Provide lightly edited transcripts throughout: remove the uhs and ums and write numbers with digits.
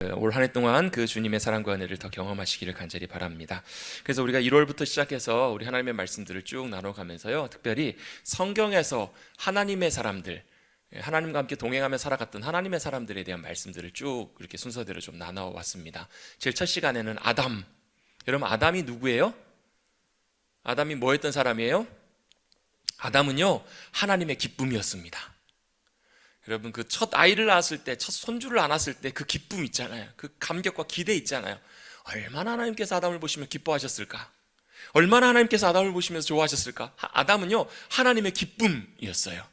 올 한 해 동안 그 주님의 사랑과 은혜를 더 경험하시기를 간절히 바랍니다. 그래서 우리가 1월부터 시작해서 우리 하나님의 말씀들을 쭉 나눠가면서요, 특별히 성경에서 하나님의 사람들, 하나님과 함께 동행하며 살아갔던 하나님의 사람들에 대한 말씀들을 쭉 이렇게 순서대로 좀 나눠왔습니다. 제일 첫 시간에는 아담. 여러분, 아담이 누구예요? 아담이 뭐 했던 사람이에요? 아담은요, 하나님의 기쁨이었습니다. 여러분, 그 첫 아이를 낳았을 때, 첫 손주를 안았을 때 그 기쁨 있잖아요. 그 감격과 기대 있잖아요. 얼마나 하나님께서 아담을 보시면 기뻐하셨을까? 얼마나 하나님께서 아담을 보시면서 좋아하셨을까? 아담은요, 하나님의 기쁨이었어요.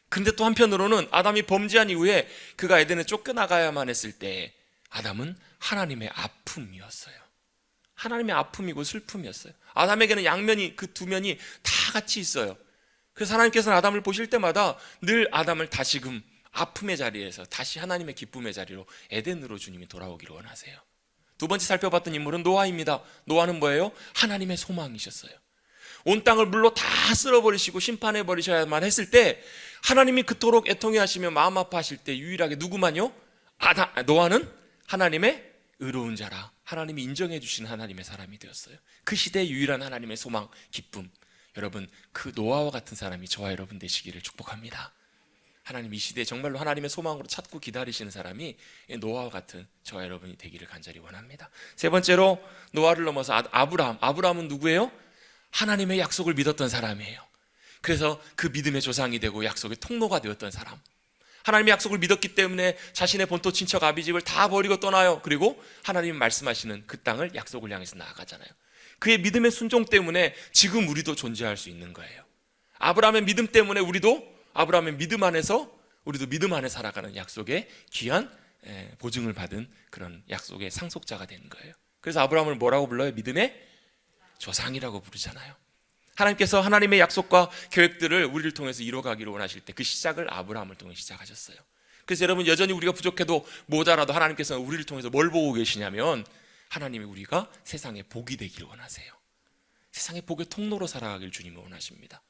근데 또 한편으로는 아담이 범죄한 이후에 그가 에덴에 쫓겨나가야만 했을 때 아담은 하나님의 아픔이었어요. 하나님의 아픔이고 슬픔이었어요. 아담에게는 양면이, 그 두 면이 다 같이 있어요. 그래서 하나님께서는 아담을 보실 때마다 늘 아담을 다시금 아픔의 자리에서 다시 하나님의 기쁨의 자리로 에덴으로 주님이 돌아오기를 원하세요. 두 번째 살펴봤던 인물은 노아입니다. 노아는 뭐예요? 하나님의 소망이셨어요. 온 땅을 물로 다 쓸어버리시고 심판해버리셔야만 했을 때 하나님이 그토록 애통해 하시며 마음 아파하실 때 유일하게 누구만요? 노아는 하나님의 의로운 자라, 하나님이 인정해 주시는 하나님의 사람이 되었어요. 그 시대의 유일한 하나님의 소망, 기쁨. 여러분, 그 노아와 같은 사람이 저와 여러분 되시기를 축복합니다. 하나님 이 시대에 정말로 하나님의 소망으로 찾고 기다리시는 사람이 노아와 같은 저와 여러분이 되기를 간절히 원합니다. 세 번째로 노아를 넘어서 아브라함. 아브라함은 누구예요? 하나님의 약속을 믿었던 사람이에요. 그래서 그 믿음의 조상이 되고 약속의 통로가 되었던 사람. 하나님의 약속을 믿었기 때문에 자신의 본토 친척 아비집을 다 버리고 떠나요. 그리고 하나님이 말씀하시는 그 땅을 약속을 향해서 나아가잖아요. 그의 믿음의 순종 때문에 지금 우리도 존재할 수 있는 거예요. 아브라함의 믿음 때문에 아브라함의 믿음 안에서 우리도 믿음 안에 살아가는 약속의 귀한 보증을 받은 그런 약속의 상속자가 되는 거예요. 그래서 아브라함을 뭐라고 불러요? 믿음의 조상이라고 부르잖아요. 하나님께서 하나님의 약속과 계획들을 우리를 통해서 이루어가기를 원하실 때 그 시작을 아브라함을 통해 시작하셨어요. 그래서 여러분, 여전히 우리가 부족해도 모자라도 하나님께서는 우리를 통해서 뭘 보고 계시냐면 하나님이 우리가 세상의 복이 되기를 원하세요. 세상의 복의 통로로 살아가길 주님이 원하십니다.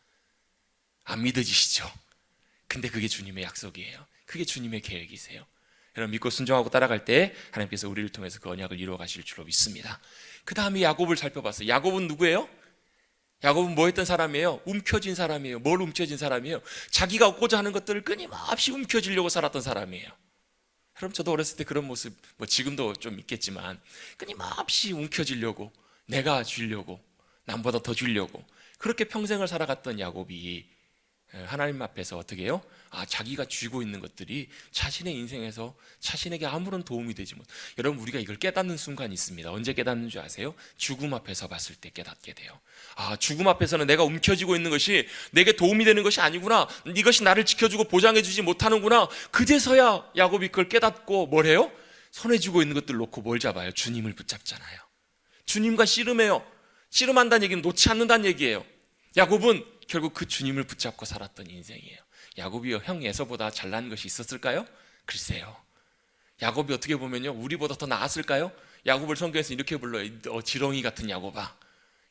안 믿어지시죠? 근데 그게 주님의 약속이에요. 그게 주님의 계획이세요. 여러분, 믿고 순종하고 따라갈 때 하나님께서 우리를 통해서 그 언약을 이루어 가실 줄로 믿습니다. 그 다음에 야곱을 살펴봤어요. 야곱은 누구예요? 야곱은 뭐 했던 사람이에요? 움켜쥔 사람이에요. 뭘 움켜쥔 사람이에요? 자기가 얻고자 하는 것들을 끊임없이 움켜쥐려고 살았던 사람이에요. 그럼 저도 어렸을 때 그런 모습, 지금도 좀 있겠지만 끊임없이 움켜쥐려고, 내가 주려고, 남보다 더 주려고, 그렇게 평생을 살아갔던 야곱이 하나님 앞에서 어떻게 해요? 자기가 쥐고 있는 것들이 자신의 인생에서 자신에게 아무런 도움이 되지 못. 여러분, 우리가 이걸 깨닫는 순간이 있습니다. 언제 깨닫는 줄 아세요? 죽음 앞에서 봤을 때 깨닫게 돼요. 죽음 앞에서는 내가 움켜쥐고 있는 것이 내게 도움이 되는 것이 아니구나, 이것이 나를 지켜주고 보장해주지 못하는구나. 그제서야 야곱이 그걸 깨닫고 뭘 해요? 손에 쥐고 있는 것들 놓고 뭘 잡아요? 주님을 붙잡잖아요. 주님과 씨름해요. 씨름한다는 얘기는 놓지 않는다는 얘기예요. 야곱은 결국 그 주님을 붙잡고 살았던 인생이에요. 야곱이 형 에서보다 잘난 것이 있었을까요? 글쎄요. 야곱이 어떻게 보면요, 우리보다 더 나았을까요? 야곱을 성경에서 이렇게 불러요. 지렁이 같은 야곱아.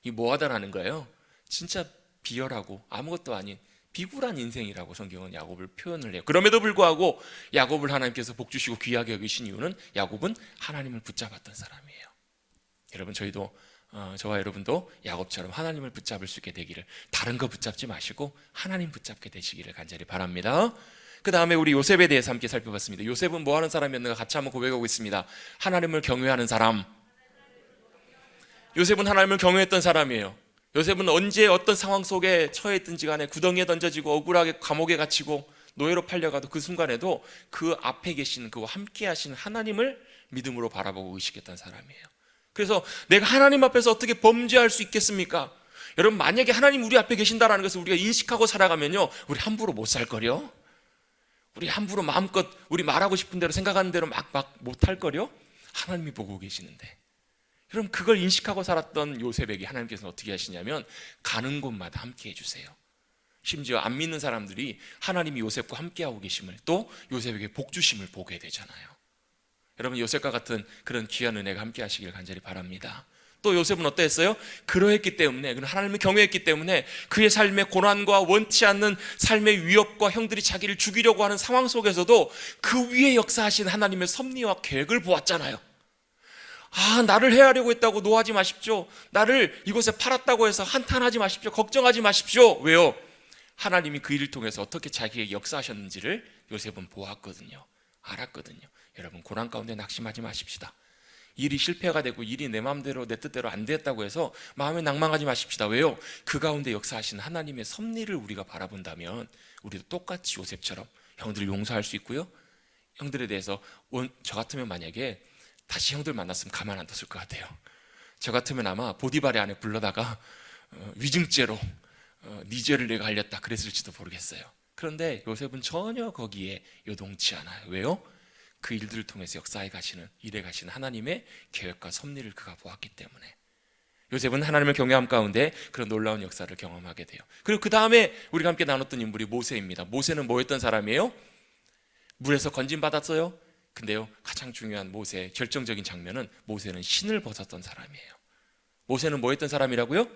이 뭐하다라는 거예요? 진짜 비열하고 아무것도 아닌 비굴한 인생이라고 성경은 야곱을 표현을 해요. 그럼에도 불구하고 야곱을 하나님께서 복주시고 귀하게 여기신 이유는 야곱은 하나님을 붙잡았던 사람이에요. 여러분, 저와 여러분도 야곱처럼 하나님을 붙잡을 수 있게 되기를, 다른 거 붙잡지 마시고 하나님 붙잡게 되시기를 간절히 바랍니다. 그 다음에 우리 요셉에 대해서 함께 살펴봤습니다. 요셉은 뭐 하는 사람이었는가 같이 한번 고백하고 있습니다. 하나님을 경외하는 사람. 요셉은 하나님을 경외했던 사람이에요. 요셉은 언제 어떤 상황 속에 처해있든지 간에 구덩이에 던져지고 억울하게 감옥에 갇히고 노예로 팔려가도 그 순간에도 그 앞에 계신, 그와 함께 하시는 하나님을 믿음으로 바라보고 의식했던 사람이에요. 그래서 내가 하나님 앞에서 어떻게 범죄할 수 있겠습니까? 여러분, 만약에 하나님 우리 앞에 계신다는 것을 우리가 인식하고 살아가면요, 우리 함부로 못 살거려. 우리 함부로 마음껏 우리 말하고 싶은 대로 생각하는 대로 막 못할거려. 하나님이 보고 계시는데. 여러분, 그걸 인식하고 살았던 요셉에게 하나님께서는 어떻게 하시냐면 가는 곳마다 함께 해주세요. 심지어 안 믿는 사람들이 하나님이 요셉과 함께하고 계심을, 또 요셉에게 복 주심을 보게 되잖아요. 여러분, 요셉과 같은 그런 귀한 은혜가 함께 하시길 간절히 바랍니다. 또 요셉은 어떠했어요? 그러했기 때문에, 하나님을 경외했기 때문에 그의 삶의 고난과 원치 않는 삶의 위협과 형들이 자기를 죽이려고 하는 상황 속에서도 그 위에 역사하신 하나님의 섭리와 계획을 보았잖아요. 나를 해하려고 했다고 노하지 마십시오. 나를 이곳에 팔았다고 해서 한탄하지 마십시오. 걱정하지 마십시오. 왜요? 하나님이 그 일을 통해서 어떻게 자기에게 역사하셨는지를 요셉은 보았거든요. 알았거든요. 여러분, 고난 가운데 낙심하지 마십시다. 일이 실패가 되고 일이 내 마음대로 내 뜻대로 안 됐다고 해서 마음에 낭망하지 마십시다. 왜요? 그 가운데 역사하신 하나님의 섭리를 우리가 바라본다면 우리도 똑같이 요셉처럼 형들을 용서할 수 있고요, 형들에 대해서 저 같으면 만약에 다시 형들 만났으면 가만 안 뒀을 것 같아요. 저 같으면 아마 보디발의 안에 불러다가 위증죄로 네 죄를 내가 알렸다 그랬을지도 모르겠어요. 그런데 요셉은 전혀 거기에 요동치 않아요. 왜요? 그 일들을 통해서 역사해 가시는, 일해 가시는 하나님의 계획과 섭리를 그가 보았기 때문에 요셉은 하나님을 경외함 가운데 그런 놀라운 역사를 경험하게 돼요. 그리고 그 다음에 우리가 함께 나눴던 인물이 모세입니다. 모세는 뭐 했던 사람이에요? 물에서 건짐받았어요. 근데요, 가장 중요한 모세의 결정적인 장면은 모세는 신을 벗었던 사람이에요. 모세는 뭐 했던 사람이라고요?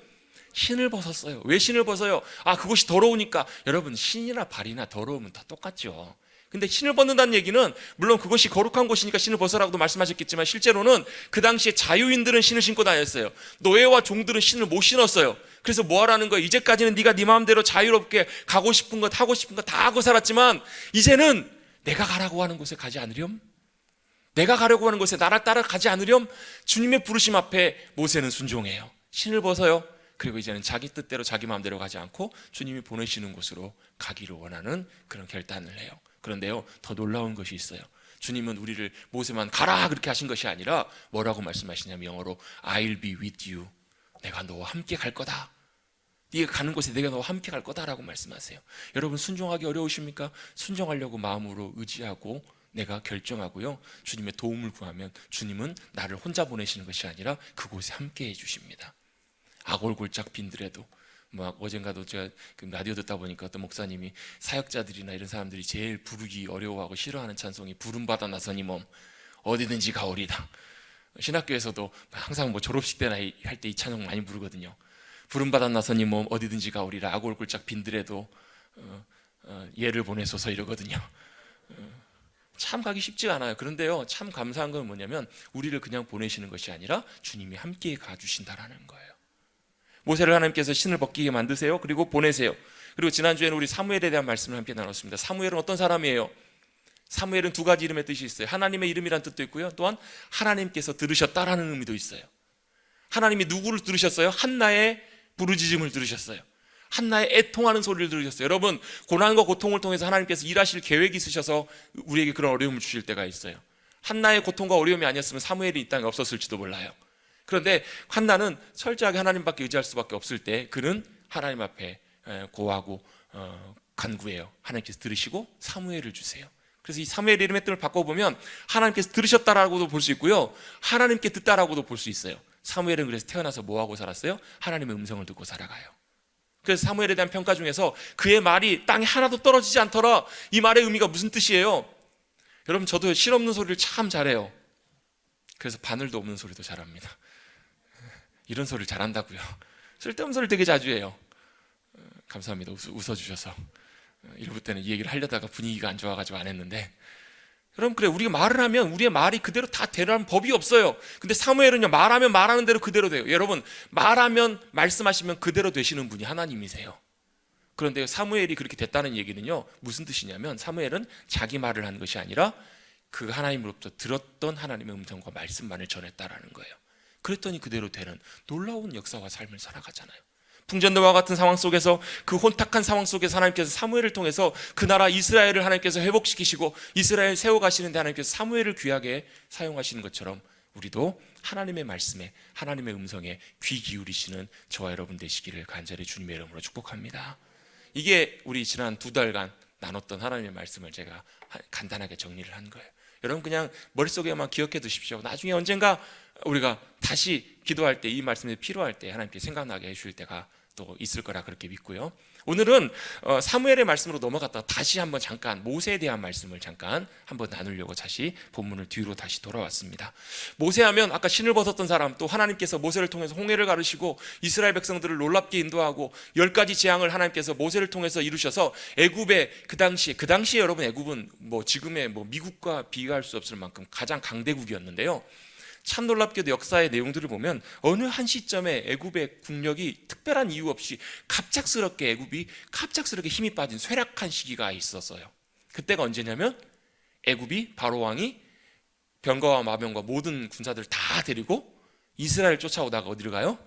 신을 벗었어요. 왜 신을 벗어요? 그것이 더러우니까. 여러분, 신이나 발이나 더러우면 다 똑같죠. 근데 신을 벗는다는 얘기는 물론 그것이 거룩한 곳이니까 신을 벗으라고도 말씀하셨겠지만 실제로는 그 당시에 자유인들은 신을 신고 다녔어요. 노예와 종들은 신을 못 신었어요. 그래서 뭐 하라는 거예요? 이제까지는 네가 네 마음대로 자유롭게 가고 싶은 것, 하고 싶은 것 다 하고 살았지만 이제는 내가 가라고 하는 곳에 가지 않으렴? 내가 가려고 하는 곳에 나를 따라가지 않으렴? 주님의 부르심 앞에 모세는 순종해요. 신을 벗어요. 그리고 이제는 자기 뜻대로 자기 마음대로 가지 않고 주님이 보내시는 곳으로 가기를 원하는 그런 결단을 해요. 그런데요, 더 놀라운 것이 있어요. 주님은 우리를 모세만 가라 그렇게 하신 것이 아니라 뭐라고 말씀하시냐면 영어로 I'll be with you. 내가 너와 함께 갈 거다. 네가 가는 곳에 내가 너와 함께 갈 거다라고 말씀하세요. 여러분, 순종하기 어려우십니까? 순종하려고 마음으로 의지하고 내가 결정하고요, 주님의 도움을 구하면 주님은 나를 혼자 보내시는 것이 아니라 그곳에 함께 해주십니다. 아골골짝 빈들에도 어젠가도 제가 라디오 듣다 보니까 어떤 목사님이 사역자들이나 이런 사람들이 제일 부르기 어려워하고 싫어하는 찬송이 부름받아 나서니 몸 어디든지 가오리다. 신학교에서도 항상 졸업식 때나 할 때 이 찬송 많이 부르거든요. 부름받아 나서니 몸 어디든지 가오리라. 아골골짝 빈들에도 예를 보내소서 이러거든요. 참 가기 쉽지가 않아요. 그런데요, 참 감사한 건 뭐냐면 우리를 그냥 보내시는 것이 아니라 주님이 함께 가주신다라는 거예요. 모세를 하나님께서 신을 벗기게 만드세요. 그리고 보내세요. 그리고 지난주에는 우리 사무엘에 대한 말씀을 함께 나눴습니다. 사무엘은 어떤 사람이에요? 사무엘은 두 가지 이름의 뜻이 있어요. 하나님의 이름이라는 뜻도 있고요, 또한 하나님께서 들으셨다라는 의미도 있어요. 하나님이 누구를 들으셨어요? 한나의 부르짖음을 들으셨어요. 한나의 애통하는 소리를 들으셨어요. 여러분, 고난과 고통을 통해서 하나님께서 일하실 계획이 있으셔서 우리에게 그런 어려움을 주실 때가 있어요. 한나의 고통과 어려움이 아니었으면 사무엘이 이 땅에 없었을지도 몰라요. 그런데 한나는 철저하게 하나님밖에 의지할 수밖에 없을 때 그는 하나님 앞에 고하고 간구해요. 하나님께서 들으시고 사무엘을 주세요. 그래서 이 사무엘 이름의 뜻을 바꿔보면 하나님께서 들으셨다라고도 볼 수 있고요, 하나님께 듣다라고도 볼 수 있어요. 사무엘은 그래서 태어나서 뭐하고 살았어요? 하나님의 음성을 듣고 살아가요. 그래서 사무엘에 대한 평가 중에서 그의 말이 땅에 하나도 떨어지지 않더라, 이 말의 의미가 무슨 뜻이에요? 여러분, 저도 실없는 소리를 참 잘해요. 그래서 바늘도 없는 소리도 잘합니다. 이런 소리를 잘한다고요. 쓸데없는 소리를 되게 자주 해요. 감사합니다. 웃어주셔서. 일부 때는 이 얘기를 하려다가 분위기가 안 좋아가지고 안 했는데, 여러분, 그래, 우리가 말을 하면 우리의 말이 그대로 다 되라는 법이 없어요. 근데 사무엘은요, 말하면 말하는 대로 그대로 돼요. 여러분, 말하면 말씀하시면 그대로 되시는 분이 하나님이세요. 그런데 사무엘이 그렇게 됐다는 얘기는요, 무슨 뜻이냐면 사무엘은 자기 말을 한 것이 아니라 그 하나님으로부터 들었던 하나님의 음성과 말씀만을 전했다라는 거예요. 그랬더니 그대로 되는 놀라운 역사와 삶을 살아가잖아요. 풍전대와 같은 상황 속에서, 그 혼탁한 상황 속에서 하나님께서 사무엘을 통해서 그 나라 이스라엘을 하나님께서 회복시키시고 이스라엘 세워가시는데 하나님께서 사무엘을 귀하게 사용하시는 것처럼 우리도 하나님의 말씀에, 하나님의 음성에 귀 기울이시는 저와 여러분 되시기를 간절히 주님의 이름으로 축복합니다. 이게 우리 지난 2달간 나눴던 하나님의 말씀을 제가 간단하게 정리를 한 거예요. 여러분, 그냥 머릿속에만 기억해 두십시오. 나중에 언젠가 우리가 다시 기도할 때 이 말씀이 필요할 때 하나님께 생각나게 해주실 때가 또 있을 거라 그렇게 믿고요. 오늘은 사무엘의 말씀으로 넘어갔다가 다시 한번 잠깐 모세에 대한 말씀을 잠깐 한번 나누려고 다시 본문을 뒤로 다시 돌아왔습니다. 모세하면 아까 신을 벗었던 사람, 또 하나님께서 모세를 통해서 홍해를 가르시고 이스라엘 백성들을 놀랍게 인도하고 10가지 재앙을 하나님께서 모세를 통해서 이루셔서 애굽의 그 당시에 여러분 애굽은 뭐 지금의 뭐 미국과 비교할 수 없을 만큼 가장 강대국이었는데요. 참 놀랍게도 역사의 내용들을 보면 어느 한 시점에 애굽의 국력이 특별한 이유 없이 애굽이 갑작스럽게 힘이 빠진 쇠락한 시기가 있었어요. 그때가 언제냐면 애굽이 바로 왕이 병거와 마병과 모든 군사들을 다 데리고 이스라엘 쫓아오다가 어디로 가요?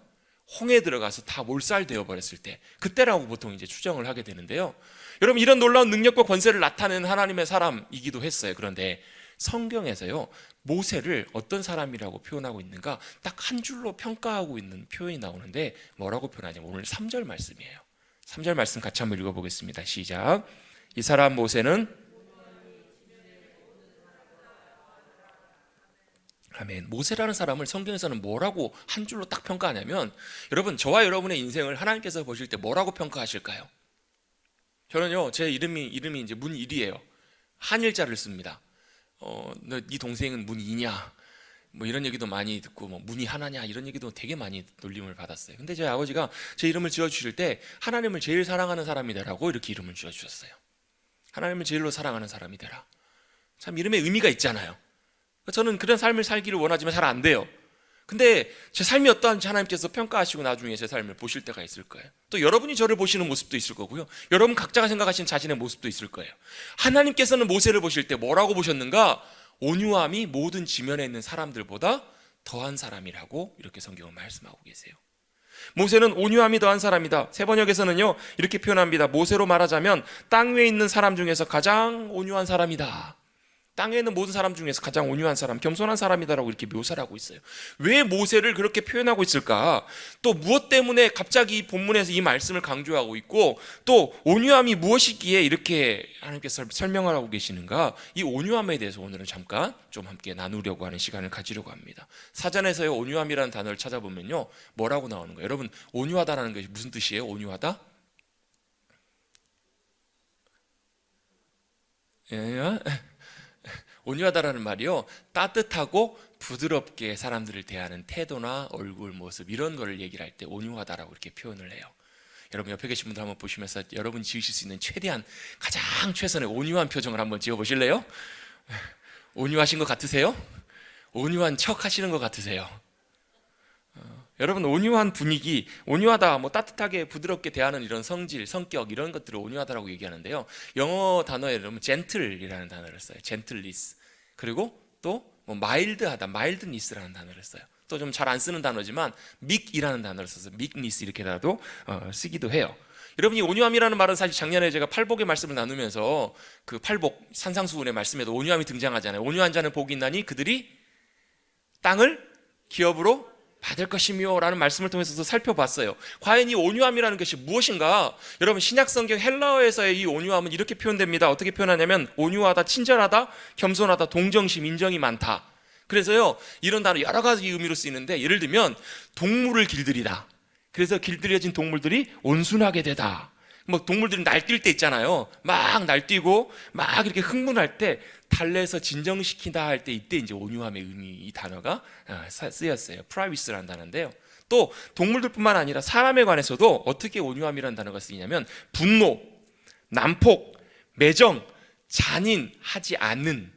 홍해에 들어가서 다 몰살되어 버렸을 때, 그때라고 보통 이제 추정을 하게 되는데요. 여러분, 이런 놀라운 능력과 권세를 나타내는 하나님의 사람이기도 했어요. 그런데 성경에서요, 모세를 어떤 사람이라고 표현하고 있는가 딱 한 줄로 평가하고 있는 표현이 나오는데 뭐라고 표현하냐면 오늘 3절 말씀이에요. 3절 말씀 같이 한번 읽어보겠습니다. 시작. 이 사람 모세는, 아멘. 모세라는 사람을 성경에서는 뭐라고 한 줄로 딱 평가하냐면, 여러분, 저와 여러분의 인생을 하나님께서 보실 때 뭐라고 평가하실까요? 저는요, 제 이름이 이제 문일이에요. 한일자를 씁니다. 네 동생은 문이냐, 뭐 이런 얘기도 많이 듣고, 뭐 문이 하나냐 이런 얘기도 되게 많이 놀림을 받았어요. 근데 제 아버지가 제 이름을 지어주실 때 하나님을 제일 사랑하는 사람이 되라고 이렇게 이름을 지어주셨어요. 하나님을 제일로 사랑하는 사람이 되라. 참 이름에 의미가 있잖아요. 저는 그런 삶을 살기를 원하지만 잘 안 돼요. 근데 제 삶이 어떠한지 하나님께서 평가하시고 나중에 제 삶을 보실 때가 있을 거예요. 또 여러분이 저를 보시는 모습도 있을 거고요, 여러분 각자가 생각하시는 자신의 모습도 있을 거예요. 하나님께서는 모세를 보실 때 뭐라고 보셨는가? 온유함이 모든 지면에 있는 사람들보다 더한 사람이라고 이렇게 성경은 말씀하고 계세요. 모세는 온유함이 더한 사람이다. 세 번역에서는요 이렇게 표현합니다. 모세로 말하자면 땅 위에 있는 사람 중에서 가장 온유한 사람이다. 땅에 있는 모든 사람 중에서 가장 온유한 사람, 겸손한 사람이다라고 이렇게 묘사를 하고 있어요. 왜 모세를 그렇게 표현하고 있을까? 또 무엇 때문에 갑자기 이 본문에서 이 말씀을 강조하고 있고, 또 온유함이 무엇이기에 이렇게 하나님께서 설명을 하고 계시는가? 이 온유함에 대해서 오늘은 잠깐 좀 함께 나누려고 하는 시간을 가지려고 합니다. 사전에서요 온유함이라는 단어를 찾아보면요 뭐라고 나오는 거예요? 여러분, 온유하다라는 것이 무슨 뜻이에요? 온유하다? 온유하다라는 말이요, 따뜻하고 부드럽게 사람들을 대하는 태도나 얼굴 모습, 이런 거를 얘기를 할 때 온유하다라고 이렇게 표현을 해요. 여러분 옆에 계신 분들 한번 보시면서 여러분이 지으실 수 있는 최대한 가장 최선의 온유한 표정을 한번 지어 보실래요? 온유하신 것 같으세요? 온유한 척 하시는 것 같으세요? 여러분, 온유한 분위기, 온유하다, 뭐 따뜻하게 부드럽게 대하는 이런 성질, 성격, 이런 것들을 온유하다라고 얘기하는데요, 영어 단어에 여러분 gentle이라는 단어를 써요. gentleness. 그리고 또 뭐 mild하다, mildness라는 단어를 써요. 또 좀 잘 안 쓰는 단어지만 meek이라는 단어를 써서 meekness 이렇게라도 쓰기도 해요. 여러분, 이 온유함이라는 말은 사실 작년에 제가 팔복의 말씀을 나누면서 그 팔복 산상수훈의 말씀에도 온유함이 등장하잖아요. 온유한 자는 복이 있나니 그들이 땅을 기업으로 받을 것이며 라는 말씀을 통해서 살펴봤어요. 과연 이 온유함이라는 것이 무엇인가? 여러분, 신약성경 헬라어에서의 이 온유함은 이렇게 표현됩니다. 어떻게 표현하냐면 온유하다, 친절하다, 겸손하다, 동정심, 인정이 많다. 그래서요 이런 단어 여러 가지 의미로 쓰이는데, 예를 들면 동물을 길들이다. 그래서 길들여진 동물들이 온순하게 되다. 뭐 동물들이 날뛸 때 있잖아요. 막 날뛰고 막 이렇게 흥분할 때 달래서 진정시키다 할 때, 이때 이제 온유함의 의미, 이 단어가 쓰였어요. 프라이비스라는 단어인데요. 또 동물들뿐만 아니라 사람에 관해서도 어떻게 온유함이라는 단어가 쓰이냐면 분노, 난폭, 매정, 잔인하지 않는,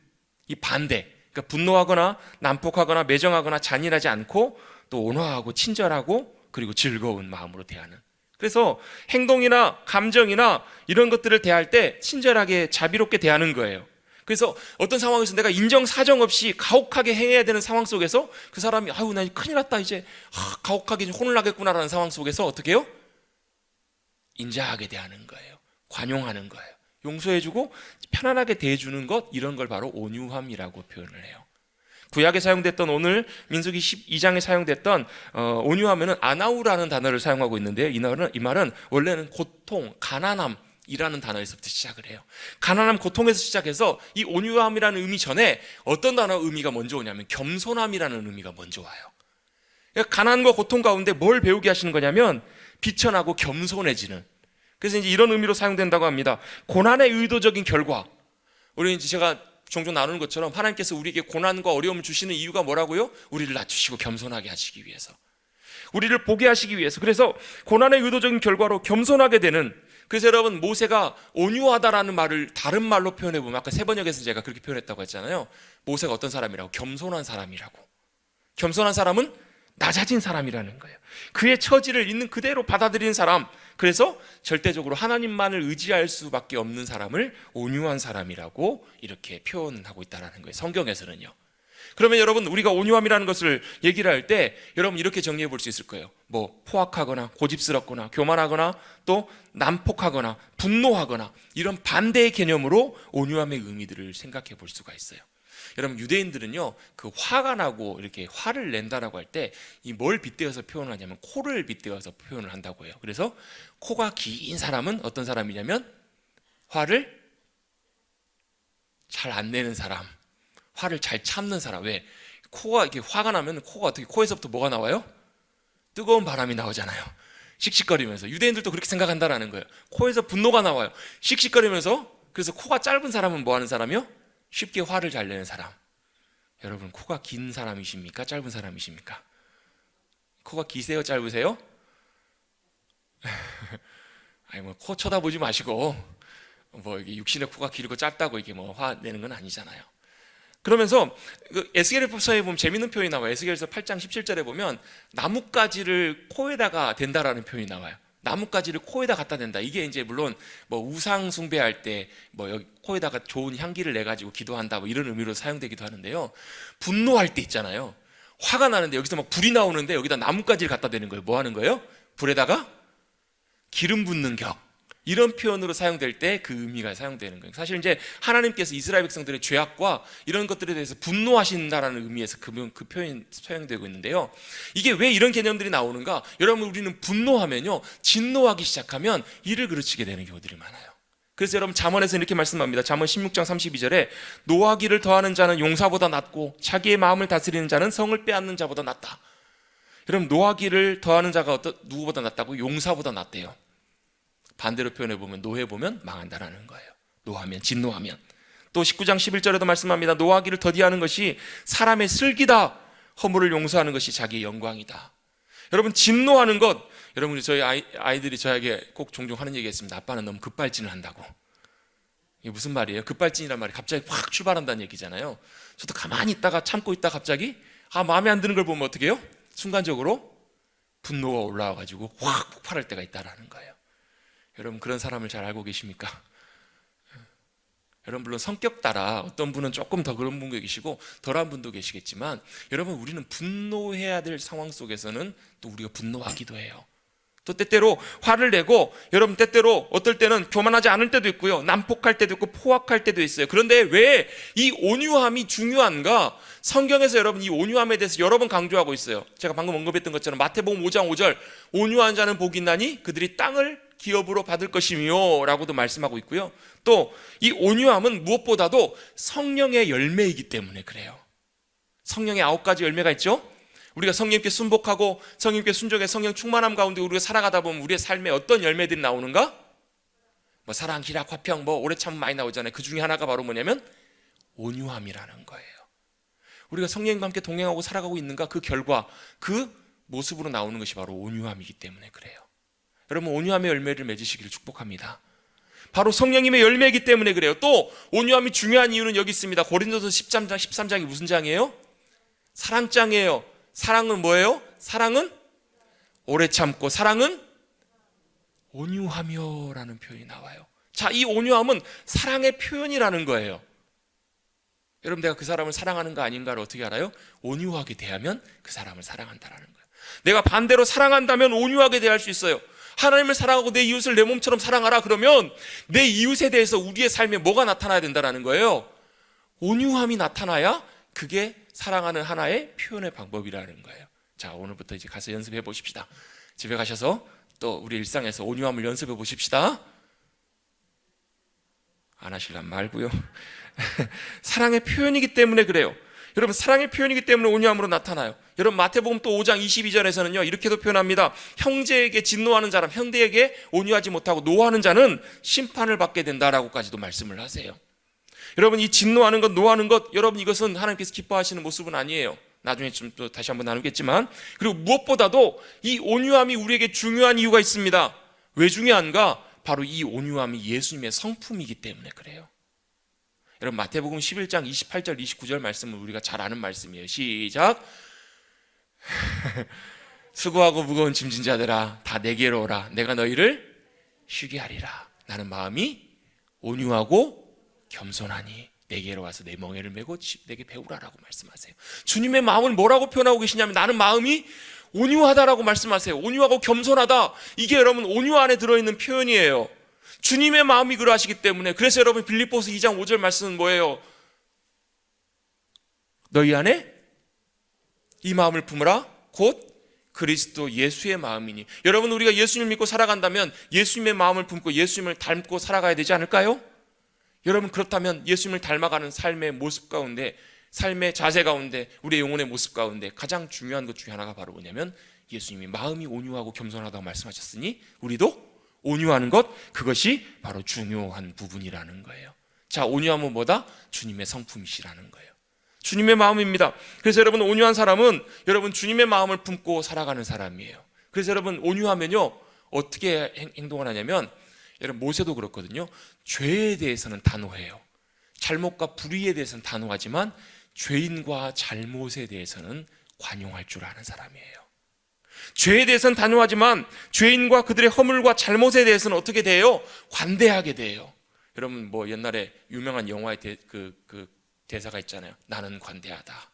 이 반대. 그러니까 분노하거나 난폭하거나 매정하거나 잔인하지 않고, 또 온화하고 친절하고 그리고 즐거운 마음으로 대하는. 그래서 행동이나 감정이나 이런 것들을 대할 때 친절하게 자비롭게 대하는 거예요. 그래서 어떤 상황에서 내가 인정사정 없이 가혹하게 행해야 되는 상황 속에서 그 사람이 아유 나 큰일 났다, 이제 가혹하게 혼을 나겠구나라는 상황 속에서 어떻게 해요? 인자하게 대하는 거예요. 관용하는 거예요. 용서해주고 편안하게 대해주는 것, 이런 걸 바로 온유함이라고 표현을 해요. 구약에 사용됐던, 오늘 민수기 12장에 사용됐던 온유하면은 아나우라는 단어를 사용하고 있는데요, 이 말은 원래는 고통, 가난함이라는 단어에서부터 시작을 해요. 가난함, 고통에서 시작해서 이 온유함이라는 의미 전에 어떤 단어 의미가 먼저 오냐면 겸손함이라는 의미가 먼저 와요. 그러니까 가난과 고통 가운데 뭘 배우게 하시는 거냐면 비천하고 겸손해지는. 그래서 이제 이런 의미로 사용된다고 합니다. 고난의 의도적인 결과. 우리 이제 제가 종종 나누는 것처럼 하나님께서 우리에게 고난과 어려움을 주시는 이유가 뭐라고요? 우리를 낮추시고 겸손하게 하시기 위해서, 우리를 보게 하시기 위해서. 그래서 고난의 의도적인 결과로 겸손하게 되는. 그래서 여러분, 모세가 온유하다라는 말을 다른 말로 표현해 보면, 아까 세번역에서 제가 그렇게 표현했다고 했잖아요. 모세가 어떤 사람이라고? 겸손한 사람이라고. 겸손한 사람은 낮아진 사람이라는 거예요. 그의 처지를 있는 그대로 받아들이는 사람. 그래서 절대적으로 하나님만을 의지할 수밖에 없는 사람을 온유한 사람이라고 이렇게 표현하고 있다는 거예요, 성경에서는요. 그러면 여러분, 우리가 온유함이라는 것을 얘기를 할 때 여러분 이렇게 정리해 볼 수 있을 거예요. 뭐 포악하거나 고집스럽거나 교만하거나 또 난폭하거나 분노하거나 이런 반대의 개념으로 온유함의 의미들을 생각해 볼 수가 있어요. 여러분, 유대인들은요, 그 화가 나고 이렇게 화를 낸다라고 할 때 이 뭘 빗대어서 표현을 하냐면 코를 빗대어서 표현을 한다고 해요. 그래서 코가 긴 사람은 어떤 사람이냐면 화를 잘 안 내는 사람, 화를 잘 참는 사람. 왜? 코가 이렇게 화가 나면 코가 어떻게, 코에서부터 뭐가 나와요? 뜨거운 바람이 나오잖아요. 씩씩거리면서. 유대인들도 그렇게 생각한다라는 거예요. 코에서 분노가 나와요, 씩씩거리면서. 그래서 코가 짧은 사람은 뭐 하는 사람이요? 쉽게 화를 잘 내는 사람. 여러분, 코가 긴 사람이십니까? 짧은 사람이십니까? 코가 기세요? 짧으세요? 아니 뭐 코 쳐다보지 마시고 뭐 이게 육신의 코가 길고 짧다고 이게 뭐 화 내는 건 아니잖아요. 그러면서 그 에스겔서에 보면 재밌는 표현이 나와요. 에스겔서 8장 17절에 보면 나뭇가지를 코에다가 댄다라는 표현이 나와요. 나뭇가지를 코에다 갖다 댄다. 이게 이제 물론 뭐 우상 숭배할 때 뭐 여기 코에다가 좋은 향기를 내 가지고 기도한다 뭐 이런 의미로 사용되기도 하는데요. 분노할 때 있잖아요. 화가 나는데 여기서 막 불이 나오는데 여기다 나뭇가지를 갖다 대는 거예요. 뭐 하는 거예요? 불에다가 기름 붓는 격. 이런 표현으로 사용될 때 그 의미가 사용되는 거예요. 사실 이제 하나님께서 이스라엘 백성들의 죄악과 이런 것들에 대해서 분노하신다라는 의미에서 그 표현이 사용되고 있는데요. 이게 왜 이런 개념들이 나오는가? 여러분, 우리는 분노하면요, 진노하기 시작하면 일을 그르치게 되는 경우들이 많아요. 그래서 여러분, 잠언에서 이렇게 말씀합니다. 잠언 16장 32절에 노하기를 더하는 자는 용사보다 낫고 자기의 마음을 다스리는 자는 성을 빼앗는 자보다 낫다. 여러분, 노하기를 더하는 자가 누구보다 낫다고? 용사보다 낫대요. 반대로 표현해보면 노해보면 망한다라는 거예요. 노하면, 진노하면. 또 19장 11절에도 말씀합니다. 노하기를 더디하는 것이 사람의 슬기다. 허물을 용서하는 것이 자기의 영광이다. 여러분, 진노하는 것, 여러분, 저희 아이들이 저에게 꼭 종종 하는 얘기가 있습니다. 아빠는 너무 급발진을 한다고. 이게 무슨 말이에요? 급발진이란 말이 갑자기 확 출발한다는 얘기잖아요. 저도 가만히 있다가 참고 있다가 갑자기 마음에 안 드는 걸 보면 어떻게 해요? 순간적으로 분노가 올라와가지고 확 폭발할 때가 있다라는 거예요. 여러분, 그런 사람을 잘 알고 계십니까? 여러분, 물론 성격 따라 어떤 분은 조금 더 그런 분도 계시고 덜한 분도 계시겠지만, 여러분, 우리는 분노해야 될 상황 속에서는 또 우리가 분노하기도 해요. 또 때때로 화를 내고, 여러분, 때때로 어떨 때는 교만하지 않을 때도 있고요, 난폭할 때도 있고 포악할 때도 있어요. 그런데 왜 이 온유함이 중요한가? 성경에서 여러분 이 온유함에 대해서 여러 번 강조하고 있어요. 제가 방금 언급했던 것처럼 마태복음 5장 5절, 온유한 자는 복이 있나니 그들이 땅을 기업으로 받을 것이며 라고도 말씀하고 있고요. 또 이 온유함은 무엇보다도 성령의 열매이기 때문에 그래요. 성령의 9가지 열매가 있죠. 우리가 성령님께 순복하고 성령님께 순종해 성령 충만함 가운데 우리가 살아가다 보면 우리의 삶에 어떤 열매들이 나오는가? 뭐 사랑, 희락, 화평, 뭐 오래 참으면 많이 나오잖아요. 그 중에 하나가 바로 뭐냐면 온유함이라는 거예요. 우리가 성령님과 함께 동행하고 살아가고 있는가? 그 결과, 그 모습으로 나오는 것이 바로 온유함이기 때문에 그래요. 여러분, 온유함의 열매를 맺으시기를 축복합니다. 바로 성령님의 열매이기 때문에 그래요. 또 온유함이 중요한 이유는 여기 있습니다. 고린도서 13장이 무슨 장이에요? 사랑장이에요. 사랑은 뭐예요? 사랑은 오래 참고 사랑은 온유하며 라는 표현이 나와요. 자, 이 온유함은 사랑의 표현이라는 거예요. 여러분, 내가 그 사람을 사랑하는 거 아닌가를 어떻게 알아요? 온유하게 대하면 그 사람을 사랑한다라는 거예요. 내가 반대로 사랑한다면 온유하게 대할 수 있어요. 하나님을 사랑하고 내 이웃을 내 몸처럼 사랑하라 그러면 내 이웃에 대해서 우리의 삶에 뭐가 나타나야 된다는 거예요? 온유함이 나타나야 그게 사랑하는 하나의 표현의 방법이라는 거예요. 자, 오늘부터 이제 가서 연습해 보십시다. 집에 가셔서 또 우리 일상에서 온유함을 연습해 보십시다. 안 하실란 말고요. 사랑의 표현이기 때문에 그래요. 여러분 사랑의 표현이기 때문에 온유함으로 나타나요. 여러분 마태복음 또 5장 22절에서는요 이렇게도 표현합니다. 형제에게 진노하는 사람, 형제에게 온유하지 못하고 노하는 자는 심판을 받게 된다라고까지도 말씀을 하세요. 여러분 이 진노하는 것, 노하는 것, 여러분 이것은 하나님께서 기뻐하시는 모습은 아니에요. 나중에 좀 또 다시 한번 나누겠지만, 그리고 무엇보다도 이 온유함이 우리에게 중요한 이유가 있습니다. 왜 중요한가? 바로 이 온유함이 예수님의 성품이기 때문에 그래요. 여러분 마태복음 11장 28절 29절 말씀은 우리가 잘 아는 말씀이에요. 시작. 수고하고 무거운 짐진 자들아 다 내게로 오라. 내가 너희를 쉬게 하리라. 나는 마음이 온유하고 겸손하니 내게로 와서 내 멍에를 메고 내게 배우라라고 말씀하세요. 주님의 마음을 뭐라고 표현하고 계시냐면 나는 마음이 온유하다라고 말씀하세요. 온유하고 겸손하다. 이게 여러분 온유 안에 들어있는 표현이에요. 주님의 마음이 그러하시기 때문에. 그래서 여러분 빌립보서 2장 5절 말씀은 뭐예요? 너희 안에 이 마음을 품으라 곧 그리스도 예수의 마음이니. 여러분 우리가 예수님을 믿고 살아간다면 예수님의 마음을 품고 예수님을 닮고 살아가야 되지 않을까요? 여러분 그렇다면 예수님을 닮아가는 삶의 모습 가운데, 삶의 자세 가운데, 우리의 영혼의 모습 가운데 가장 중요한 것 중에 하나가 바로 뭐냐면 예수님이 마음이 온유하고 겸손하다고 말씀하셨으니 우리도 온유하는 것, 그것이 바로 중요한 부분이라는 거예요. 자, 온유함은 뭐다? 주님의 성품이시라는 거예요. 주님의 마음입니다. 그래서 여러분 온유한 사람은 여러분 주님의 마음을 품고 살아가는 사람이에요. 그래서 여러분 온유하면요 어떻게 행동을 하냐면, 여러분 모세도 그렇거든요. 죄에 대해서는 단호해요. 잘못과 불의에 대해서는 단호하지만 죄인과 잘못에 대해서는 관용할 줄 아는 사람이에요. 죄에 대해서는 단호하지만 죄인과 그들의 허물과 잘못에 대해서는 어떻게 돼요? 관대하게 돼요. 여러분 뭐 옛날에 유명한 영화의 대사가 있잖아요. 나는 관대하다.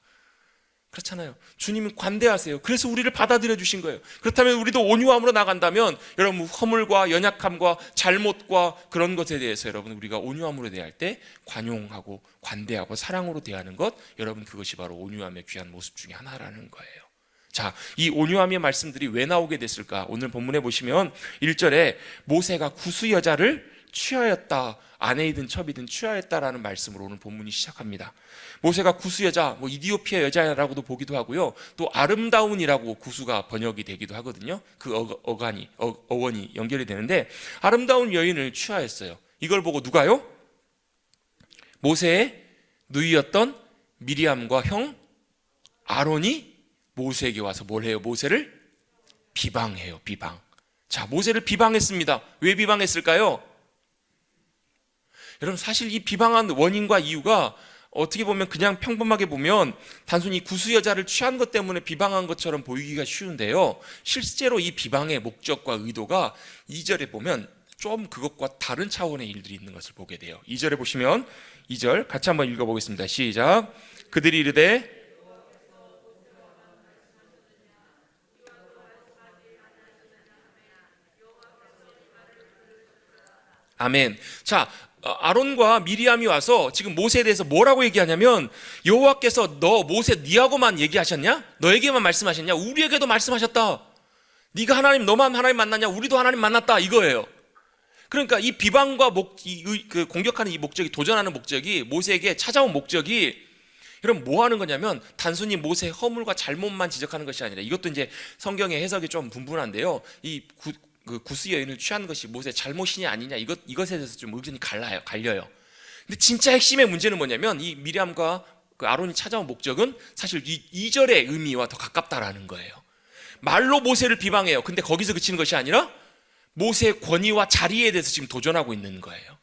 그렇잖아요. 주님은 관대하세요. 그래서 우리를 받아들여 주신 거예요. 그렇다면 우리도 온유함으로 나간다면 여러분 허물과 연약함과 잘못과 그런 것에 대해서 여러분 우리가 온유함으로 대할 때 관용하고 관대하고 사랑으로 대하는 것, 여러분 그것이 바로 온유함의 귀한 모습 중에 하나라는 거예요. 자, 이 온유함의 말씀들이 왜 나오게 됐을까? 오늘 본문에 보시면 1절에 모세가 구스 여자를 취하였다, 아내이든 첩이든 취하였다라는 말씀으로 오늘 본문이 시작합니다. 모세가 구스 여자, 이디오피아 여자라고도 보기도 하고요, 또 아름다운이라고 구스가 번역이 되기도 하거든요. 그 어원이 연결이 되는데 아름다운 여인을 취하였어요. 이걸 보고 누가요? 모세의 누이였던 미리암과 형 아론이 모세에게 와서 뭘 해요? 모세를 비방해요. 비방. 자, 모세를 비방했습니다. 왜 비방했을까요? 여러분 사실 이 비방한 원인과 이유가 어떻게 보면 그냥 평범하게 보면 단순히 구스 여자를 취한 것 때문에 비방한 것처럼 보이기가 쉬운데요, 실제로 이 비방의 목적과 의도가 2절에 보면 좀 그것과 다른 차원의 일들이 있는 것을 보게 돼요. 2절에 보시면 2절 같이 한번 읽어보겠습니다. 시작. 그들이 이르되 아멘. 자, 아론과 미리암이 와서 지금 모세에 대해서 뭐라고 얘기하냐면, 여호와께서 너 모세 니하고만 얘기하셨냐? 너에게만 말씀하셨냐? 우리에게도 말씀하셨다. 네가 하나님, 너만 하나님 만났냐? 우리도 하나님 만났다, 이거예요. 그러니까 이 비방과 공격하는 이 목적이, 도전하는 목적이, 모세에게 찾아온 목적이 여러분 뭐 하는 거냐면 단순히 모세의 허물과 잘못만 지적하는 것이 아니라, 이것도 이제 성경의 해석이 좀 분분한데요, 이 구스 여인을 취한 것이 모세의 잘못이냐 아니냐, 이것에 대해서 좀 의견이 갈려요. 근데 진짜 핵심의 문제는 뭐냐면 이 미리암과 그 아론이 찾아온 목적은 사실 이 2절의 의미와 더 가깝다라는 거예요. 말로 모세를 비방해요. 근데 거기서 그치는 것이 아니라 모세의 권위와 자리에 대해서 지금 도전하고 있는 거예요.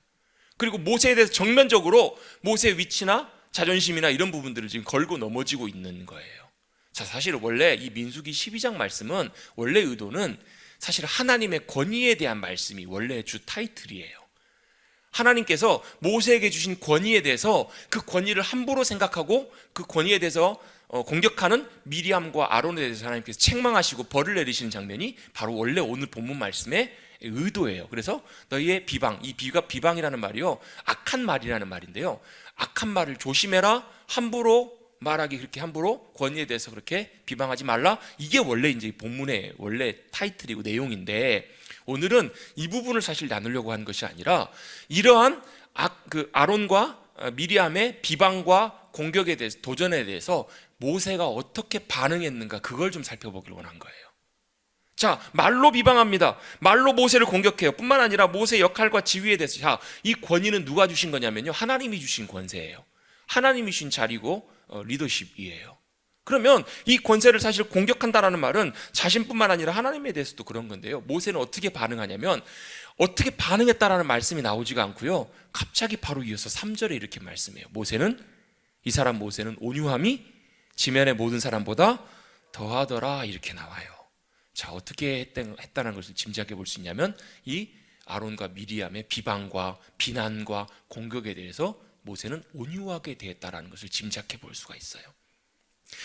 그리고 모세에 대해서 정면적으로 모세의 위치나 자존심이나 이런 부분들을 지금 걸고 넘어지고 있는 거예요. 자, 사실 원래 이 민수기 12장 말씀은 원래 의도는 사실 하나님의 권위에 대한 말씀이 원래 주 타이틀이에요. 하나님께서 모세에게 주신 권위에 대해서 그 권위를 함부로 생각하고 그 권위에 대해서 공격하는 미리암과 아론에 대해서 하나님께서 책망하시고 벌을 내리시는 장면이 바로 원래 오늘 본문 말씀의 의도예요. 그래서 너희의 비방, 이 비방이라는 말이요, 악한 말이라는 말인데요, 악한 말을 조심해라, 함부로 말하기, 그렇게 함부로 권위에 대해서 그렇게 비방하지 말라, 이게 원래 이제 본문의 원래 타이틀이고 내용인데, 오늘은 이 부분을 사실 나누려고 하는 것이 아니라 이러한 아론과 미리암의 비방과 공격에 대해서, 도전에 대해서 모세가 어떻게 반응했는가, 그걸 좀 살펴보길 원한 거예요. 자, 말로 비방합니다. 말로 모세를 공격해요. 뿐만 아니라 모세의 역할과 지위에 대해서, 자, 이 권위는 누가 주신 거냐면요, 하나님이 주신 권세예요. 하나님이 주신 자리고 리더십이에요. 그러면 이 권세를 사실 공격한다라는 말은 자신뿐만 아니라 하나님에 대해서도 그런 건데요, 모세는 어떻게 반응하냐면, 어떻게 반응했다라는 말씀이 나오지가 않고요, 갑자기 바로 이어서 3절에 이렇게 말씀해요. 이 사람 모세는 온유함이 지면의 모든 사람보다 더하더라, 이렇게 나와요. 자, 어떻게 했다는 것을 짐작해 볼 수 있냐면, 이 아론과 미리암의 비방과 비난과 공격에 대해서 모세는 온유하게 대했다라는 것을 짐작해 볼 수가 있어요.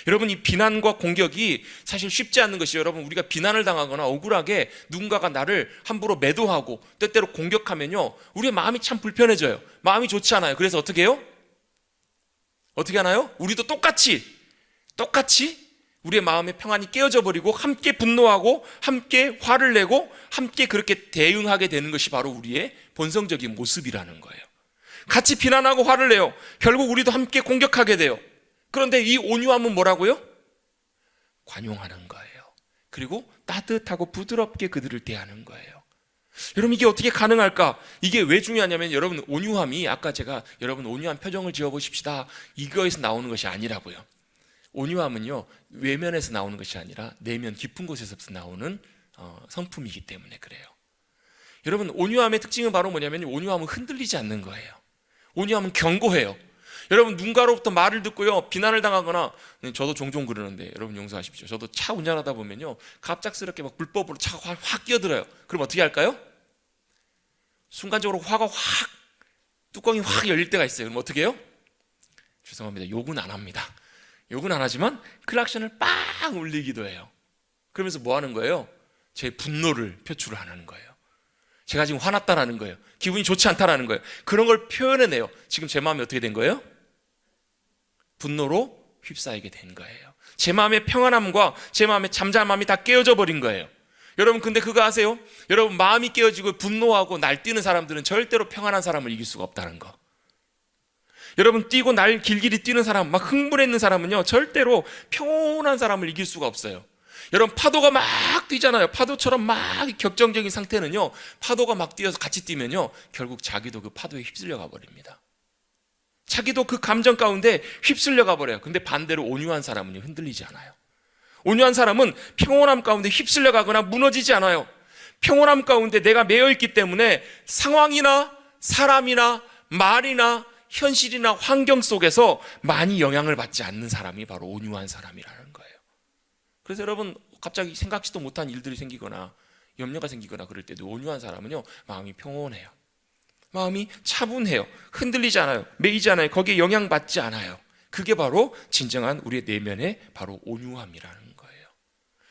여러분, 이 비난과 공격이 사실 쉽지 않은 것이에요. 여러분, 우리가 비난을 당하거나 억울하게 누군가가 나를 함부로 매도하고 때때로 공격하면요, 우리의 마음이 참 불편해져요. 마음이 좋지 않아요. 그래서 어떻게 해요? 어떻게 하나요? 우리도 똑같이 우리의 마음의 평안이 깨어져 버리고 함께 분노하고 함께 화를 내고 함께 그렇게 대응하게 되는 것이 바로 우리의 본성적인 모습이라는 거예요. 같이 비난하고 화를 내요. 결국 우리도 함께 공격하게 돼요. 그런데 이 온유함은 뭐라고요? 관용하는 거예요. 그리고 따뜻하고 부드럽게 그들을 대하는 거예요. 여러분, 이게 어떻게 가능할까? 이게 왜 중요하냐면, 여러분, 온유함이, 아까 제가 여러분 온유한 표정을 지어보십시다, 이거에서 나오는 것이 아니라고요. 온유함은요, 외면에서 나오는 것이 아니라 내면 깊은 곳에서 나오는 성품이기 때문에 그래요. 여러분, 온유함의 특징은 바로 뭐냐면, 온유함은 흔들리지 않는 거예요. 온유함은 견고해요. 여러분, 누군가로부터 말을 듣고요, 비난을 당하거나, 저도 종종 그러는데 여러분 용서하십시오. 저도 차 운전하다 보면요, 갑작스럽게 막 불법으로 차가 확 끼어들어요. 그럼 어떻게 할까요? 순간적으로 화가 확, 뚜껑이 확 열릴 때가 있어요. 그럼 어떻게 해요? 죄송합니다, 욕은 안 합니다. 욕은 안 하지만 클락션을 빵 울리기도 해요. 그러면서 뭐 하는 거예요? 제 분노를 표출을 하는 거예요. 제가 지금 화났다라는 거예요. 기분이 좋지 않다라는 거예요. 그런 걸 표현해내요. 지금 제 마음이 어떻게 된 거예요? 분노로 휩싸이게 된 거예요. 제 마음의 평안함과 제 마음의 잠잠함이 다 깨어져 버린 거예요. 여러분, 근데 그거 아세요? 여러분, 마음이 깨어지고 분노하고 날뛰는 사람들은 절대로 평안한 사람을 이길 수가 없다는 거. 여러분, 뛰고 날 길길이 뛰는 사람, 막 흥분해 있는 사람은요, 절대로 평온한 사람을 이길 수가 없어요. 여러분, 파도가 막 뛰잖아요. 파도처럼 막 격정적인 상태는요, 파도가 막 뛰어서 같이 뛰면요, 결국 자기도 그 파도에 휩쓸려 가버립니다. 자기도 그 감정 가운데 휩쓸려 가버려요. 근데 반대로 온유한 사람은요, 흔들리지 않아요. 온유한 사람은 평온함 가운데 휩쓸려 가거나 무너지지 않아요. 평온함 가운데 내가 매여 있기 때문에 상황이나 사람이나 말이나 현실이나 환경 속에서 많이 영향을 받지 않는 사람이 바로 온유한 사람이라는 거예요. 그래서 여러분, 갑자기 생각지도 못한 일들이 생기거나 염려가 생기거나 그럴 때도 온유한 사람은요, 마음이 평온해요. 마음이 차분해요. 흔들리지 않아요. 매이지 않아요. 거기에 영향받지 않아요. 그게 바로 진정한 우리의 내면의 바로 온유함이라는 거예요.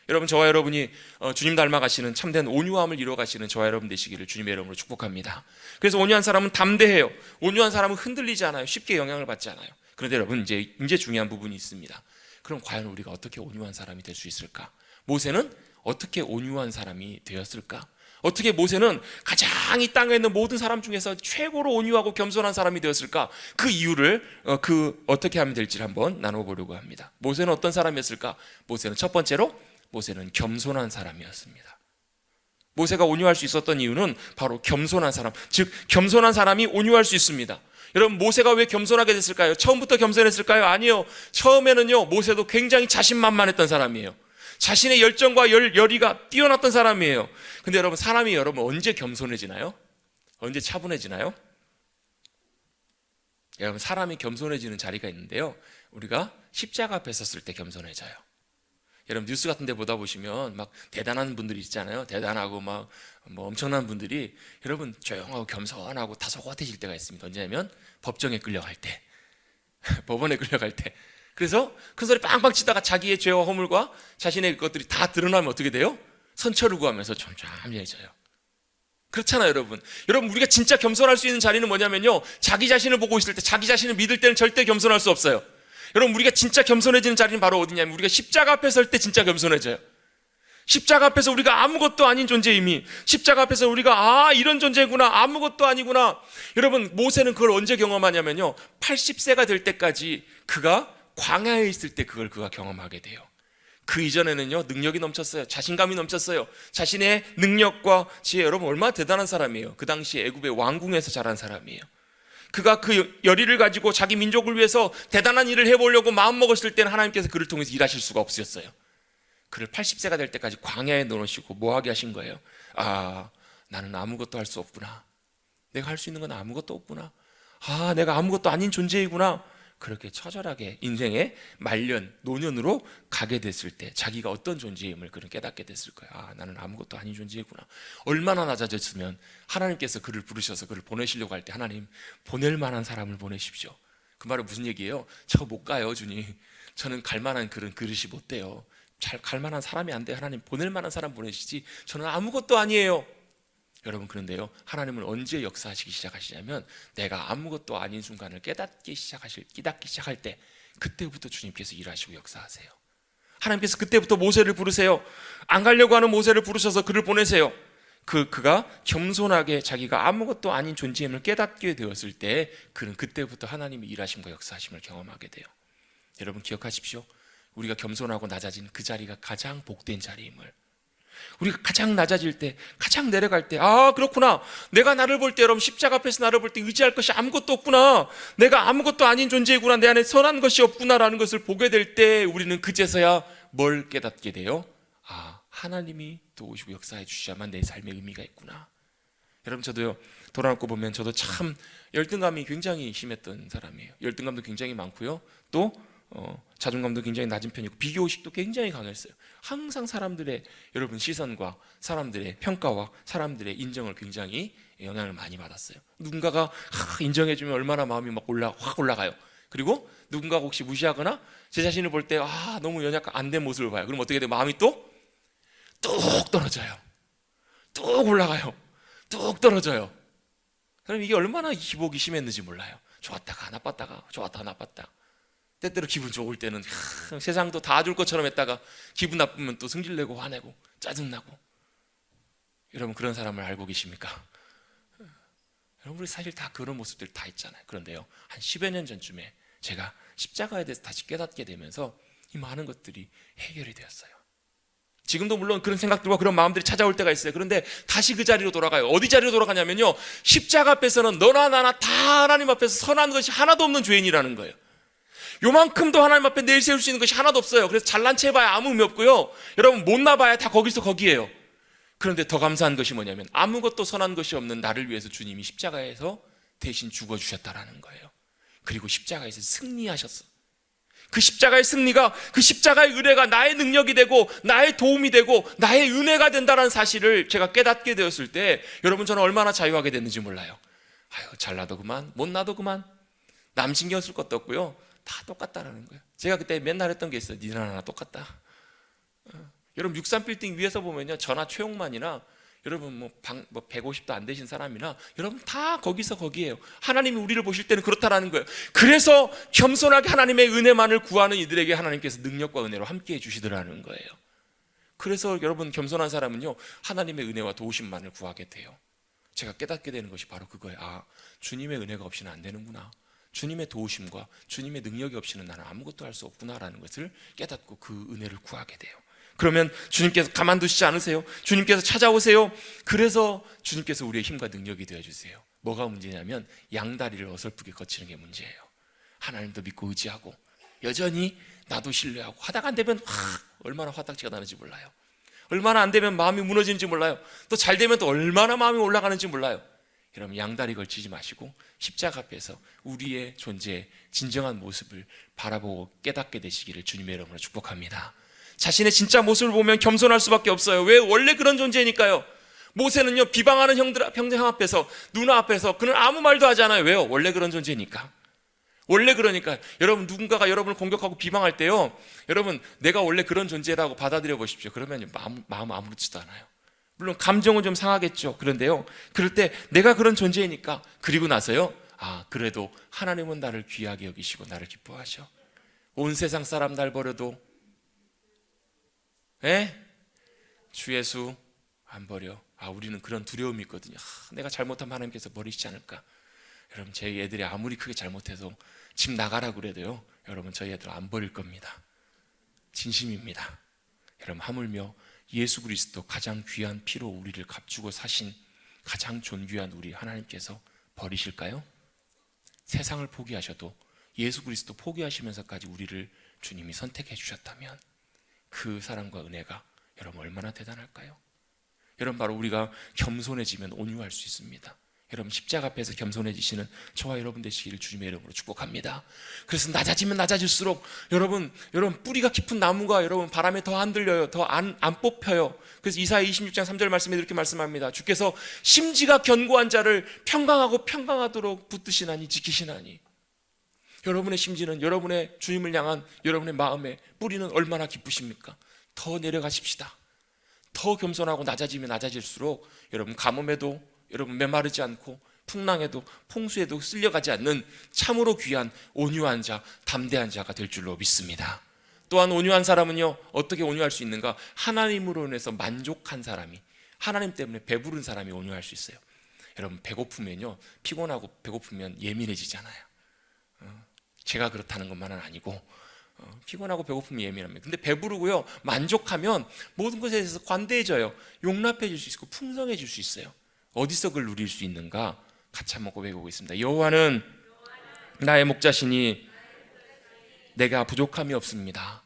여러분, 저와 여러분이 주님 닮아가시는 참된 온유함을 이뤄가시는 저와 여러분 되시기를 주님의 이름으로 축복합니다. 그래서 온유한 사람은 담대해요. 온유한 사람은 흔들리지 않아요. 쉽게 영향을 받지 않아요. 그런데 여러분, 이제 중요한 부분이 있습니다. 그럼 과연 우리가 어떻게 온유한 사람이 될 수 있을까? 모세는 어떻게 온유한 사람이 되었을까? 어떻게 모세는 가장 이 땅에 있는 모든 사람 중에서 최고로 온유하고 겸손한 사람이 되었을까? 그 이유를 어떻게 하면 될지를 한번 나눠보려고 합니다. 모세는 어떤 사람이었을까? 모세는 첫 번째로, 모세는 겸손한 사람이었습니다. 모세가 온유할 수 있었던 이유는 바로 겸손한 사람, 즉 겸손한 사람이 온유할 수 있습니다. 여러분, 모세가 왜 겸손하게 됐을까요? 처음부터 겸손했을까요? 아니요. 처음에는요, 모세도 굉장히 자신만만했던 사람이에요. 자신의 열정과 열의가 뛰어났던 사람이에요. 근데 여러분, 사람이 언제 겸손해지나요? 언제 차분해지나요? 여러분, 사람이 겸손해지는 자리가 있는데요, 우리가 십자가 앞에 섰을 때 겸손해져요. 여러분, 뉴스 같은 데 보다 보시면 막 대단한 분들이 있잖아요. 대단하고 막 뭐 엄청난 분들이, 여러분, 조용하고 겸손하고 다소곳해질 때가 있습니다. 언제냐면 법정에 끌려갈 때, 법원에 끌려갈 때. 그래서 큰 소리 빵빵 치다가 자기의 죄와 허물과 자신의 것들이 다 드러나면 어떻게 돼요? 선처를 구하면서 점점해져요. 그렇잖아요, 여러분. 여러분, 우리가 진짜 겸손할 수 있는 자리는 뭐냐면요, 자기 자신을 보고 있을 때, 자기 자신을 믿을 때는 절대 겸손할 수 없어요. 여러분, 우리가 진짜 겸손해지는 자리는 바로 어디냐면, 우리가 십자가 앞에 설 때 진짜 겸손해져요. 십자가 앞에서 우리가 아무것도 아닌 존재임이, 십자가 앞에서 우리가 이런 존재구나, 아무것도 아니구나. 여러분, 모세는 그걸 언제 경험하냐면요, 80세가 될 때까지 그가 광야에 있을 때 그가 경험하게 돼요. 그 이전에는요, 능력이 넘쳤어요. 자신감이 넘쳤어요. 자신의 능력과 지혜, 여러분 얼마나 대단한 사람이에요. 그 당시 애굽의 왕궁에서 자란 사람이에요. 그가 그 열의를 가지고 자기 민족을 위해서 대단한 일을 해보려고 마음먹었을 때는 하나님께서 그를 통해서 일하실 수가 없으셨어요. 그를 80세가 될 때까지 광야에 넣으시고 뭐하게 하신 거예요? 나는 아무것도 할 수 없구나. 내가 할 수 있는 건 아무것도 없구나. 내가 아무것도 아닌 존재이구나. 그렇게 처절하게 인생의 말년, 노년으로 가게 됐을 때 자기가 어떤 존재임을 그는 깨닫게 됐을 거예요. 나는 아무것도 아닌 존재이구나. 얼마나 낮아졌으면 하나님께서 그를 부르셔서 그를 보내시려고 할 때, 하나님, 보낼 만한 사람을 보내십시오. 그 말은 무슨 얘기예요? 저 못 가요, 주님. 저는 갈 만한 그런 그릇이 못 돼요. 잘 갈 만한 사람이 안 돼. 하나님, 보낼 만한 사람 보내시지 저는 아무것도 아니에요. 여러분, 그런데요, 하나님은 언제 역사하시기 시작하시냐면 내가 아무것도 아닌 순간을 깨닫기 시작할 때, 그때부터 주님께서 일하시고 역사하세요. 하나님께서 그때부터 모세를 부르세요. 안 가려고 하는 모세를 부르셔서 그를 보내세요. 그가 겸손하게 자기가 아무것도 아닌 존재임을 깨닫게 되었을 때, 그는 그때부터 하나님의 일하심과 역사하심을 경험하게 돼요. 여러분, 기억하십시오. 우리가 겸손하고 낮아진 그 자리가 가장 복된 자리임을, 우리가 가장 낮아질 때, 가장 내려갈 때, 그렇구나, 내가 나를 볼 때, 여러분, 십자가 앞에서 나를 볼 때 의지할 것이 아무것도 없구나, 내가 아무것도 아닌 존재이구나, 내 안에 선한 것이 없구나라는 것을 보게 될 때, 우리는 그제서야 뭘 깨닫게 돼요? 하나님이 도우시고 역사해 주셔야만 내 삶에 의미가 있구나. 여러분, 저도요, 돌아놓고 보면 저도 참 열등감이 굉장히 심했던 사람이에요. 열등감도 굉장히 많고요, 또 자존감도 굉장히 낮은 편이고, 비교의식도 굉장히 강했어요. 항상 사람들의, 여러분, 시선과 사람들의 평가와 사람들의 인정을 굉장히 영향을 많이 받았어요. 누군가가 인정해주면 얼마나 마음이 막 확 올라가요. 그리고 누군가가 혹시 무시하거나 제 자신을 볼 때 너무 연약한 안 된 모습을 봐요. 그럼 어떻게 돼요? 마음이 또 뚝 떨어져요. 뚝 올라가요. 뚝 떨어져요. 그럼 이게 얼마나 기복이 심했는지 몰라요. 좋았다가 나빴다가, 좋았다가 나빴다. 때때로 기분 좋을 때는 세상도 다 줄 것처럼 했다가 기분 나쁘면 또 승질내고 화내고 짜증나고. 여러분, 그런 사람을 알고 계십니까? 여러분, 우리 사실 다 그런 모습들 다 있잖아요. 그런데요, 한 10여 년 전쯤에 제가 십자가에 대해서 다시 깨닫게 되면서 이 많은 것들이 해결이 되었어요. 지금도 물론 그런 생각들과 그런 마음들이 찾아올 때가 있어요. 그런데 다시 그 자리로 돌아가요. 어디 자리로 돌아가냐면요, 십자가 앞에서는 너나 나나 다 하나님 앞에서 선한 것이 하나도 없는 죄인이라는 거예요. 요만큼도 하나님 앞에 내세울 수 있는 것이 하나도 없어요. 그래서 잘난 체 해봐야 아무 의미 없고요, 여러분, 못나봐야 다 거기서 거기에요. 그런데 더 감사한 것이 뭐냐면 아무것도 선한 것이 없는 나를 위해서 주님이 십자가에서 대신 죽어주셨다라는 거예요. 그리고 십자가에서 승리하셨어. 그 십자가의 승리가, 그 십자가의 은혜가 나의 능력이 되고 나의 도움이 되고 나의 은혜가 된다는 사실을 제가 깨닫게 되었을 때, 여러분, 저는 얼마나 자유하게 됐는지 몰라요. 잘나도 그만, 못나도 그만, 남 신경 쓸 것도 없고요, 다 똑같다라는 거예요. 제가 그때 맨날 했던 게 있어요. 니나 나나 똑같다. 여러분, 63빌딩 위에서 보면요, 저나 최용만이나 여러분 뭐 150도 안 되신 사람이나 여러분 다 거기서 거기에요. 하나님이 우리를 보실 때는 그렇다라는 거예요. 그래서 겸손하게 하나님의 은혜만을 구하는 이들에게 하나님께서 능력과 은혜로 함께해 주시더라는 거예요. 그래서 여러분, 겸손한 사람은요, 하나님의 은혜와 도우심만을 구하게 돼요. 제가 깨닫게 되는 것이 바로 그거예요. 주님의 은혜가 없이는 안 되는구나, 주님의 도우심과 주님의 능력이 없이는 나는 아무것도 할 수 없구나라는 것을 깨닫고 그 은혜를 구하게 돼요. 그러면 주님께서 가만두시지 않으세요. 주님께서 찾아오세요. 그래서 주님께서 우리의 힘과 능력이 되어주세요. 뭐가 문제냐면 양다리를 어설프게 거치는 게 문제예요. 하나님도 믿고 의지하고 여전히 나도 신뢰하고 하다가 안 되면 얼마나 화딱지가 나는지 몰라요. 얼마나 안 되면 마음이 무너지는지 몰라요. 또 잘 되면 또 얼마나 마음이 올라가는지 몰라요. 여러분, 양다리 걸치지 마시고 십자가 앞에서 우리의 존재의 진정한 모습을 바라보고 깨닫게 되시기를 주님의 이름으로 축복합니다. 자신의 진짜 모습을 보면 겸손할 수밖에 없어요. 왜? 원래 그런 존재니까요. 모세는요, 비방하는 형들 앞에서, 누나 앞에서 그는 아무 말도 하지 않아요. 왜요? 원래 그런 존재니까. 원래 그러니까. 여러분, 누군가가 여러분을 공격하고 비방할 때요, 여러분, 내가 원래 그런 존재라고 받아들여 보십시오. 그러면 마음 아무렇지도 않아요. 물론 감정은 좀 상하겠죠. 그런데요, 그럴 때 내가 그런 존재이니까, 그리고 나서요, 그래도 하나님은 나를 귀하게 여기시고 나를 기뻐하셔. 온 세상 사람 날 버려도 주 예수 안 버려. 우리는 그런 두려움이 있거든요. 내가 잘못하면 하나님께서 버리시지 않을까. 여러분, 제 애들이 아무리 크게 잘못해서 집 나가라 그래도요, 여러분, 저희 애들 안 버릴 겁니다. 진심입니다. 여러분, 하물며 예수 그리스도 가장 귀한 피로 우리를 값주고 사신 가장 존귀한 우리 하나님께서 버리실까요? 세상을 포기하셔도 예수 그리스도 포기하시면서까지 우리를 주님이 선택해 주셨다면 그 사랑과 은혜가 여러분 얼마나 대단할까요? 여러분, 바로 우리가 겸손해지면 온유할 수 있습니다. 여러분, 십자가 앞에서 겸손해지시는 저와 여러분 되시기를 주님의 이름으로 축복합니다. 그래서 낮아지면 낮아질수록 여러분 뿌리가 깊은 나무가 여러분 바람에 더 안 들려요. 더 안 뽑혀요. 그래서 이사야 26장 3절 말씀에 이렇게 말씀합니다. 주께서 심지가 견고한 자를 평강하고 평강하도록 붙드시나니 지키시나니. 여러분의 심지는 여러분의 주님을 향한 여러분의 마음의 뿌리는 얼마나 기쁘십니까? 더 내려가십시다. 더 겸손하고 낮아지면 낮아질수록 여러분 가뭄에도 여러분 메마르지 않고 풍랑에도 풍수에도 쓸려가지 않는 참으로 귀한 온유한 자, 담대한 자가 될 줄로 믿습니다. 또한 온유한 사람은요, 어떻게 온유할 수 있는가? 하나님으로 인해서 만족한 사람이, 하나님 때문에 배부른 사람이 온유할 수 있어요. 여러분, 배고프면요, 피곤하고 배고프면 예민해지잖아요. 제가 그렇다는 것만은 아니고 피곤하고 배고프면 예민합니다. 근데 배부르고요, 만족하면 모든 것에 대해서 관대해져요. 용납해 줄 수 있고 풍성해질 수 있어요. 어디서 그걸 누릴 수 있는가? 같이 한번 고백해 보겠습니다. 여호와는 나의 목자시니 내가 부족함이 없습니다.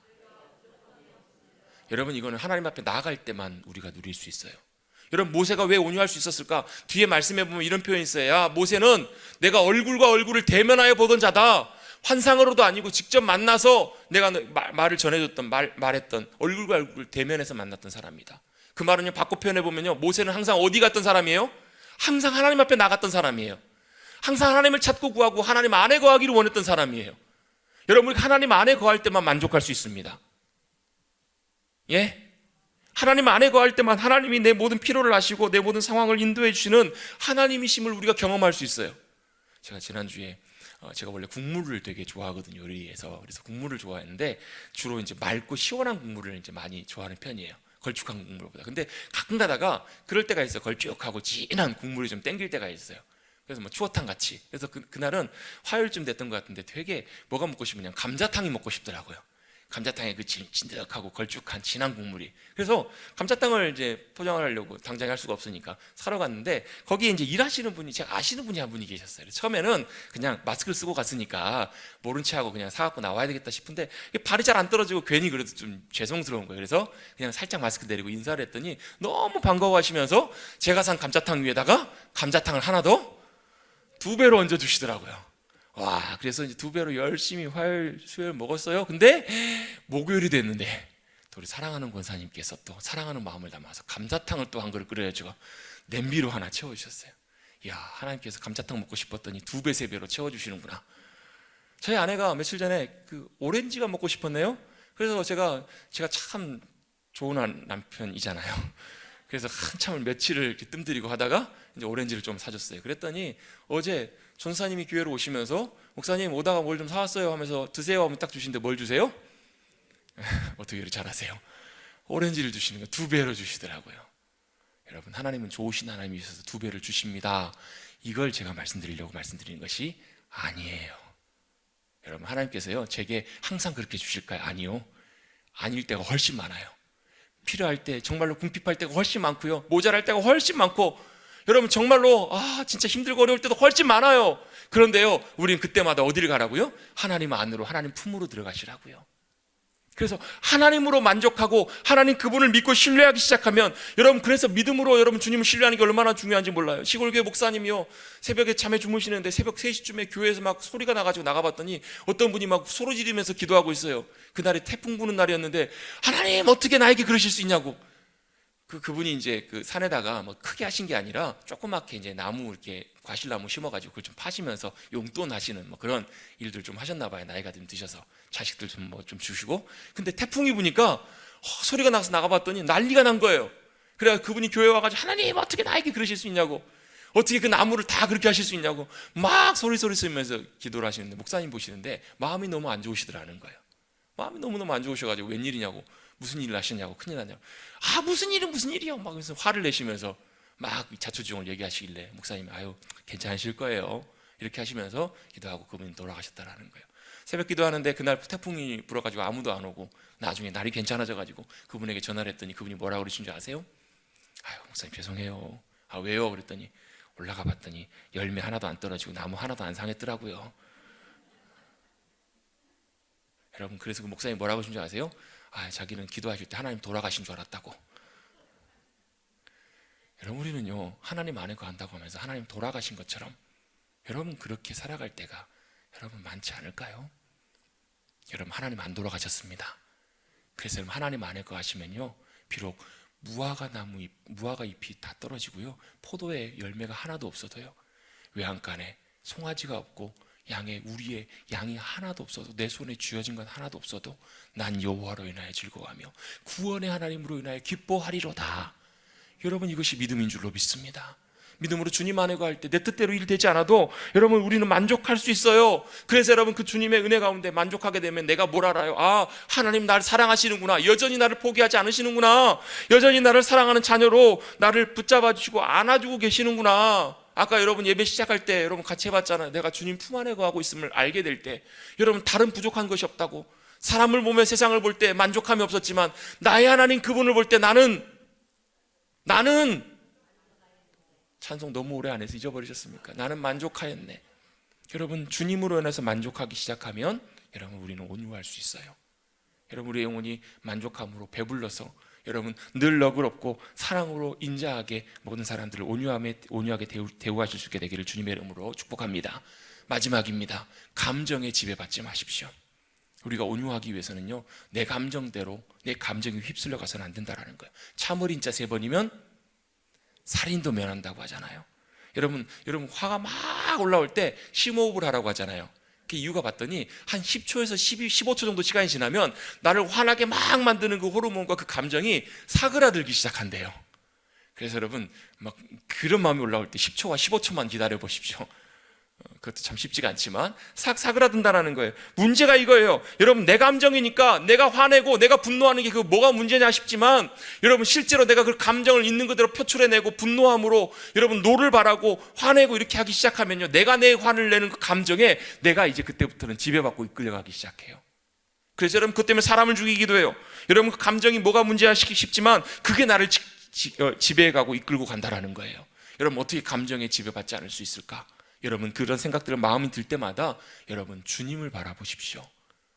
여러분, 이거는 하나님 앞에 나아갈 때만 우리가 누릴 수 있어요. 여러분, 모세가 왜 온유할 수 있었을까? 뒤에 말씀해 보면 이런 표현이 있어요. 야, 모세는 내가 얼굴과 얼굴을 대면하여 보던 자다. 환상으로도 아니고 직접 만나서 내가 말을 전해줬던 말했던 얼굴과 얼굴을 대면해서 만났던 사람이다. 그 말은요, 바꿔 표현해 보면요, 모세는 항상 어디 갔던 사람이에요? 항상 하나님 앞에 나갔던 사람이에요. 항상 하나님을 찾고 구하고 하나님 안에 거하기를 원했던 사람이에요. 여러분, 하나님 안에 거할 때만 만족할 수 있습니다. 예? 하나님 안에 거할 때만 하나님이 내 모든 필요를 아시고 내 모든 상황을 인도해 주시는 하나님이심을 우리가 경험할 수 있어요. 제가 지난주에 제가 원래 국물을 되게 좋아하거든요, 요리에서. 그래서 국물을 좋아했는데 주로 이제 맑고 시원한 국물을 이제 많이 좋아하는 편이에요. 걸쭉한 국물보다. 근데 가끔 가다가 그럴 때가 있어요. 걸쭉하고 진한 국물이 좀 땡길 때가 있어요. 그래서 뭐 추어탕 같이. 그래서 그날은 화요일쯤 됐던 것 같은데 되게 뭐가 먹고 싶으냐, 감자탕이 먹고 싶더라고요. 감자탕에 그 진득하고 걸쭉한 진한 국물이. 그래서 감자탕을 이제 포장을 하려고 당장에 할 수가 없으니까 사러 갔는데 거기에 이제 일하시는 분이, 제가 아시는 분이 한 분이 계셨어요. 처음에는 그냥 마스크를 쓰고 갔으니까 모른 체하고 그냥 사갖고 나와야 되겠다 싶은데 발이 잘 안 떨어지고 괜히 그래도 좀 죄송스러운 거예요. 그래서 그냥 살짝 마스크 내리고 인사를 했더니 너무 반가워하시면서 제가 산 감자탕 위에다가 감자탕을 하나 더 2배로 얹어 주시더라고요. 와, 그래서 이제 2배로 열심히 화요일, 수요일 먹었어요. 근데 목요일이 됐는데 또 우리 사랑하는 권사님께서 또 사랑하는 마음을 담아서 감자탕을 또 한 그릇 끓여가지고 냄비로 하나 채워주셨어요. 이야, 하나님께서 감자탕 먹고 싶었더니 2배, 3배로 채워주시는구나. 저희 아내가 며칠 전에 그 오렌지가 먹고 싶었네요. 그래서 제가 참 좋은 남편이잖아요. 그래서 한참을 며칠을 이렇게 뜸들이고 하다가 이제 오렌지를 좀 사줬어요. 그랬더니 어제 전사님이 교회로 오시면서 목사님 오다가 뭘 좀 사왔어요 하면서 드세요 하면 딱 주시는데 뭘 주세요? 어떻게 이렇게 잘하세요? 오렌지를 주시는 거 2배로 주시더라고요. 여러분, 하나님은 좋으신 하나님이 있어서 2배를 주십니다. 이걸 제가 말씀드리려고 말씀드리는 것이 아니에요. 여러분, 하나님께서요 제게 항상 그렇게 주실까요? 아니요. 아닐 때가 훨씬 많아요. 필요할 때 정말로 궁핍할 때가 훨씬 많고요, 모자랄 때가 훨씬 많고, 여러분 정말로 진짜 힘들고 어려울 때도 훨씬 많아요. 그런데요, 우린 그때마다 어디를 가라고요? 하나님 안으로, 하나님 품으로 들어가시라고요. 그래서 하나님으로 만족하고 하나님 그분을 믿고 신뢰하기 시작하면, 여러분 그래서 믿음으로 여러분 주님을 신뢰하는 게 얼마나 중요한지 몰라요. 시골교회 목사님이요, 새벽에 잠에 주무시는데 새벽 3시쯤에 교회에서 막 소리가 나가지고 나가봤더니 어떤 분이 막 소리 지르면서 기도하고 있어요. 그날이 태풍 부는 날이었는데 하나님 어떻게 나에게 그러실 수 있냐고. 그분이 이제 그 산에다가 뭐 크게 하신 게 아니라 조그맣게 이제 나무 이렇게 과실나무 심어가지고 그걸 좀 파시면서 용돈 하시는 뭐 그런 일들 좀 하셨나 봐요. 나이가 좀 드셔서 자식들 좀 뭐 좀 주시고. 근데 태풍이 부니까 소리가 나서 나가봤더니 난리가 난 거예요. 그래서 그분이 교회 와가지고 하나님 어떻게 나에게 그러실 수 있냐고, 어떻게 그 나무를 다 그렇게 하실 수 있냐고 막 소리 쓰면서 기도를 하시는데, 목사님 보시는데 마음이 너무 안 좋으시더라는 거예요. 마음이 너무너무 안 좋으셔가지고 웬일이냐고 무슨 일 하시냐고, 큰일 나냐고. 아, 무슨 일이요? 막 그래서 화를 내시면서 막 자초지종을 얘기하시길래 목사님이 아유 괜찮으실 거예요 이렇게 하시면서 기도하고 그분이 돌아가셨다라는 거예요. 새벽 기도하는데 그날 태풍이 불어가지고 아무도 안 오고 나중에 날이 괜찮아져가지고 그분에게 전화를 했더니 그분이 뭐라고 그러신 줄 아세요? 아유 목사님 죄송해요. 아 왜요? 그랬더니 올라가 봤더니 열매 하나도 안 떨어지고 나무 하나도 안 상했더라고요. 여러분, 그래서 그 목사님이 뭐라고 하신 줄 아세요? 아 자기는 기도하실 때 하나님 돌아가신 줄 알았다고. 여러분, 우리는요 하나님 안에 거한다고 하면서 하나님 돌아가신 것처럼 여러분 그렇게 살아갈 때가 여러분 많지 않을까요? 여러분, 하나님 안 돌아가셨습니다. 그래서 여러분 하나님 안에 거하시면요 비록 무화과 잎이 다 떨어지고요 포도의 열매가 하나도 없어도요 외양간에 송아지가 없고 우리의 양이 하나도 없어도 내 손에 쥐어진 건 하나도 없어도 난 여호와로 인하여 즐거워하며 구원의 하나님으로 인하여 기뻐하리로다. 여러분, 이것이 믿음인 줄로 믿습니다. 믿음으로 주님 안에 거할 때 내 뜻대로 일 되지 않아도 여러분 우리는 만족할 수 있어요. 그래서 여러분 그 주님의 은혜 가운데 만족하게 되면 내가 뭘 알아요? 아, 하나님 나를 사랑하시는구나. 여전히 나를 포기하지 않으시는구나. 여전히 나를 사랑하는 자녀로 나를 붙잡아 주시고 안아주고 계시는구나. 아까 여러분 예배 시작할 때 여러분 같이 해봤잖아요. 내가 주님 품 안에 거하고 있음을 알게 될 때 여러분 다른 부족한 것이 없다고. 사람을 보며 세상을 볼 때 만족함이 없었지만 나의 하나님 그분을 볼 때 나는 찬송 너무 오래 안 해서 잊어버리셨습니까? 나는 만족하였네. 여러분, 주님으로 인해서 만족하기 시작하면 여러분 우리는 온유할 수 있어요. 여러분, 우리의 영혼이 만족함으로 배불러서 여러분 늘 너그럽고 사랑으로 인자하게 모든 사람들을 온유하게 대우하실 수 있게 되기를 주님의 이름으로 축복합니다. 마지막입니다. 감정에 지배받지 마십시오. 우리가 온유하기 위해서는요 내 감정대로 내 감정이 휩쓸려 가서는 안 된다라는 거예요. 참을인 자 3번이면 살인도 면한다고 하잖아요. 여러분 화가 막 올라올 때 심호흡을 하라고 하잖아요. 그 이유가 봤더니 한 10초에서 15초 정도 시간이 지나면 나를 화나게 막 만드는 그 호르몬과 그 감정이 사그라들기 시작한대요. 그래서 여러분 막 그런 마음이 올라올 때 10초와 15초만 기다려 보십시오. 그것도 참 쉽지가 않지만 사그라든다라는 거예요. 문제가 이거예요. 여러분, 내 감정이니까 내가 화내고 내가 분노하는 게 그 뭐가 문제냐 싶지만 여러분 실제로 내가 그 감정을 있는 그대로 표출해내고 분노함으로 여러분 노를 바라고 화내고 이렇게 하기 시작하면요 내가 내 화를 내는 그 감정에 내가 이제 그때부터는 지배받고 이끌려가기 시작해요. 그래서 여러분 그것 때문에 사람을 죽이기도 해요. 여러분 그 감정이 뭐가 문제야 싶지만 그게 나를 지배해가고 이끌고 간다라는 거예요. 여러분, 어떻게 감정에 지배받지 않을 수 있을까? 여러분, 그런 생각들을 마음이 들 때마다 여러분 주님을 바라보십시오.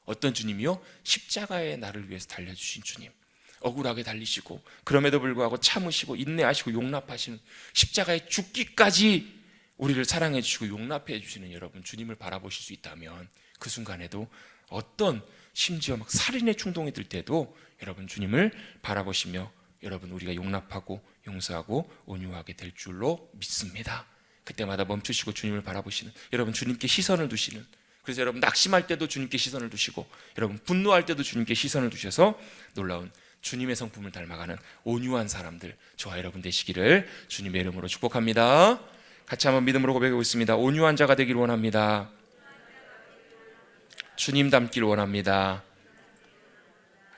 어떤 주님이요? 십자가에 나를 위해서 달려주신 주님. 억울하게 달리시고 그럼에도 불구하고 참으시고 인내하시고 용납하시는, 십자가에 죽기까지 우리를 사랑해 주시고 용납해 주시는 여러분 주님을 바라보실 수 있다면 그 순간에도 어떤 심지어 막 살인의 충동이 들 때도 여러분 주님을 바라보시며 여러분 우리가 용납하고 용서하고 온유하게 될 줄로 믿습니다. 그때마다 멈추시고 주님을 바라보시는, 여러분 주님께 시선을 두시는, 그래서 여러분 낙심할 때도 주님께 시선을 두시고 여러분 분노할 때도 주님께 시선을 두셔서 놀라운 주님의 성품을 닮아가는 온유한 사람들 저와 여러분 되시기를 주님의 이름으로 축복합니다. 같이 한번 믿음으로 고백해 보겠습니다. 온유한 자가 되기를 원합니다. 주님 닮기를 원합니다.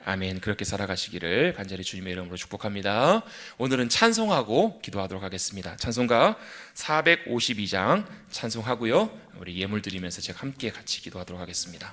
아멘. 그렇게 살아가시기를 간절히 주님의 이름으로 축복합니다. 오늘은 찬송하고 기도하도록 하겠습니다. 찬송가 452장 찬송하고요 우리 예물 드리면서 제가 함께 같이 기도하도록 하겠습니다.